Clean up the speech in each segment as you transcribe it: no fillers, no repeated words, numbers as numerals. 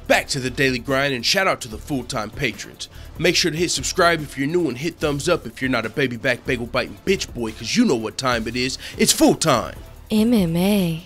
Back to the daily grind, and shout out to the full-time patrons. Make sure to hit subscribe if you're new and hit thumbs up if you're not a baby back bagel biting bitch boy, cause you know what time it is. It's full time. MMA.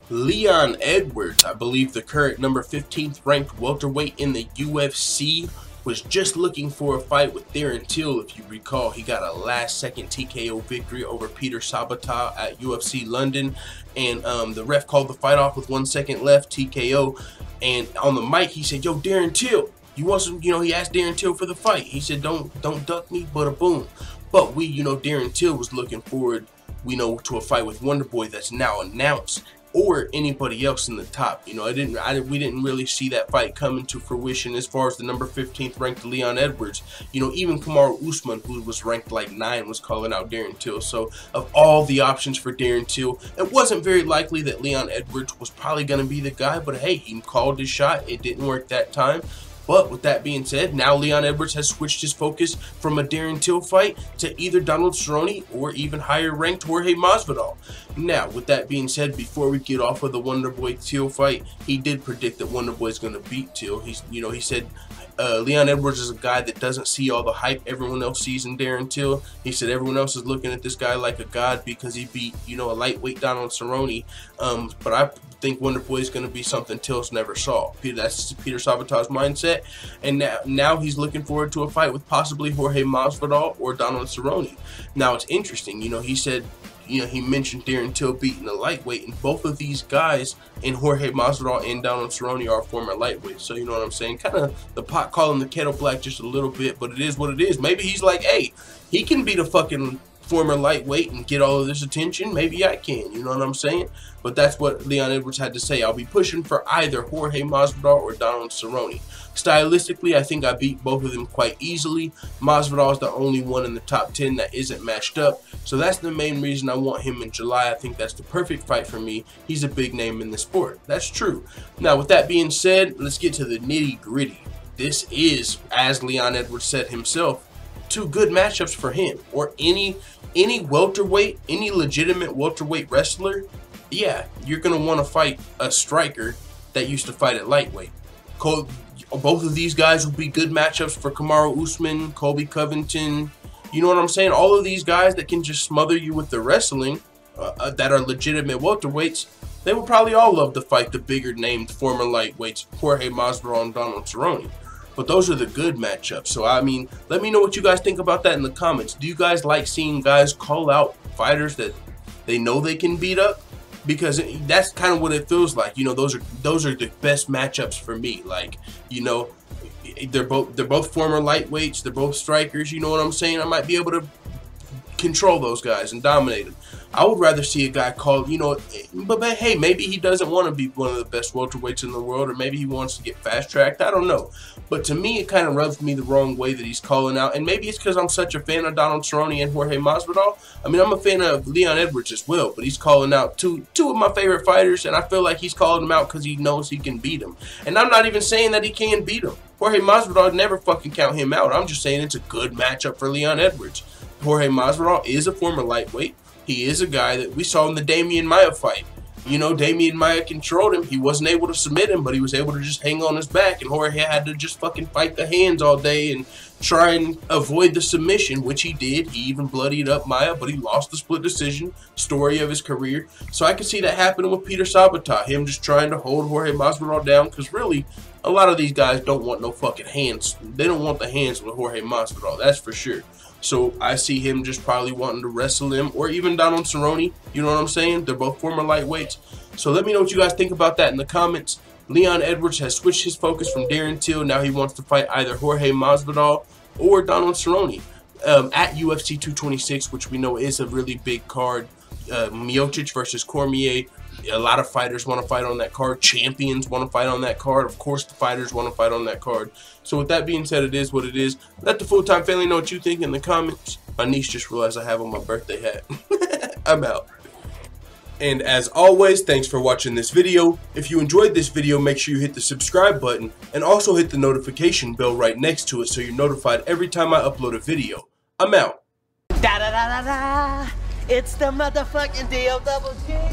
Leon Edwards, I believe the current number 15th ranked welterweight in the UFC, was just looking for a fight with Darren Till. If you recall, he got a last-second TKO victory over Peter Sabata at UFC London, and the ref called the fight off with 1 second left, TKO. And on the mic, he said, "Yo, Darren Till, you want some?" He asked Darren Till for the fight. He said, "Don't duck me, but a boom." But Darren Till was looking forward, to a fight with Wonderboy that's now announced, or anybody else in the top. We didn't really see that fight coming to fruition as far as the number 15th ranked Leon Edwards. Even Kamaru Usman, who was ranked like 9, was calling out Darren Till. So of all the options for Darren Till, it wasn't very likely that Leon Edwards was probably going to be the guy, but hey, he called his shot. It didn't work that time. But with that being said, now Leon Edwards has switched his focus from a Darren Till fight to either Donald Cerrone or even higher ranked Jorge Masvidal. Now, with that being said, before we get off of the Wonderboy Till fight, he did predict that Wonderboy is going to beat Till. He said Leon Edwards is a guy that doesn't see all the hype everyone else sees in Darren Till. He said everyone else is looking at this guy like a god because he beat, a lightweight Donald Cerrone. But I think Wonderboy is going to be something Till's never saw. That's Peter Sabata's mindset. And now he's looking forward to a fight with possibly Jorge Masvidal or Donald Cerrone. Now, it's interesting. He said, he mentioned Darren Till beating the lightweight, and both of these guys, in Jorge Masvidal and Donald Cerrone, are former lightweights. So you know what I'm saying? Kind of the pot calling the kettle black just a little bit, but it is what it is. Maybe he's like, hey, he can beat a fucking former lightweight and get all of this attention. Maybe I can, you know what I'm saying? But that's what Leon Edwards had to say. I'll be pushing for either Jorge Masvidal or Donald Cerrone. Stylistically, I think I beat both of them quite easily. Masvidal is the only one in the top 10 that isn't matched up, so that's the main reason I want him in July. I think that's the perfect fight for me. He's a big name in the sport. That's true. Now, with that being said, let's get to the nitty-gritty. This is, as Leon Edwards said himself, 2 good matchups for him, or any welterweight, any legitimate welterweight wrestler. Yeah, you're gonna want to fight a striker that used to fight at lightweight. Both of these guys will be good matchups for Kamaru Usman, Colby Covington. You know what I'm saying? All of these guys that can just smother you with the wrestling, that are legitimate welterweights, they would probably all love to fight the bigger named former lightweights, Jorge Masvidal and Donald Cerrone. But those are the good matchups. So, let me know what you guys think about that in the comments. Do you guys like seeing guys call out fighters that they know they can beat up? Because that's kind of what it feels like. Those are the best matchups for me. Like, they're both former lightweights. They're both strikers. You know what I'm saying? I might be able to control those guys and dominate them. I would rather see a guy called, but hey, maybe he doesn't want to be one of the best welterweights in the world, or maybe he wants to get fast-tracked. I don't know. But to me, it kind of rubs me the wrong way that he's calling out. And maybe it's because I'm such a fan of Donald Cerrone and Jorge Masvidal. I'm a fan of Leon Edwards as well, but he's calling out two of my favorite fighters, and I feel like he's calling them out because he knows he can beat them. And I'm not even saying that he can beat them. Jorge Masvidal would never fucking count him out. I'm just saying it's a good matchup for Leon Edwards. Jorge Masvidal is a former lightweight. He is a guy that we saw in the Damian Maia fight. Damian Maia controlled him. He wasn't able to submit him, but he was able to just hang on his back, and Jorge had to just fucking fight the hands all day and try and avoid the submission, which he did. He even bloodied up Maia, but he lost the split decision. Story of his career. So I could see that happening with Peter Sabata, him just trying to hold Jorge Masvidal down, because really, a lot of these guys don't want no fucking hands. They don't want the hands with Jorge Masvidal, that's for sure. So I see him just probably wanting to wrestle him, or even Donald Cerrone. You know what I'm saying? They're both former lightweights. So let me know what you guys think about that in the comments. Leon Edwards has switched his focus from Darren Till. Now he wants to fight either Jorge Masvidal or Donald Cerrone at UFC 226, which we know is a really big card. Miocic versus Cormier. A lot of fighters want to fight on that card. Champions want to fight on that card. Of course, the fighters want to fight on that card. So with that being said, it is what it is. Let the full-time family know what you think in the comments. My niece just realized I have on my birthday hat. I'm out. And as always, thanks for watching this video. If you enjoyed this video, make sure you hit the subscribe button and also hit the notification bell right next to it so you're notified every time I upload a video. I'm out. Da da da da da. It's the motherfucking DOG.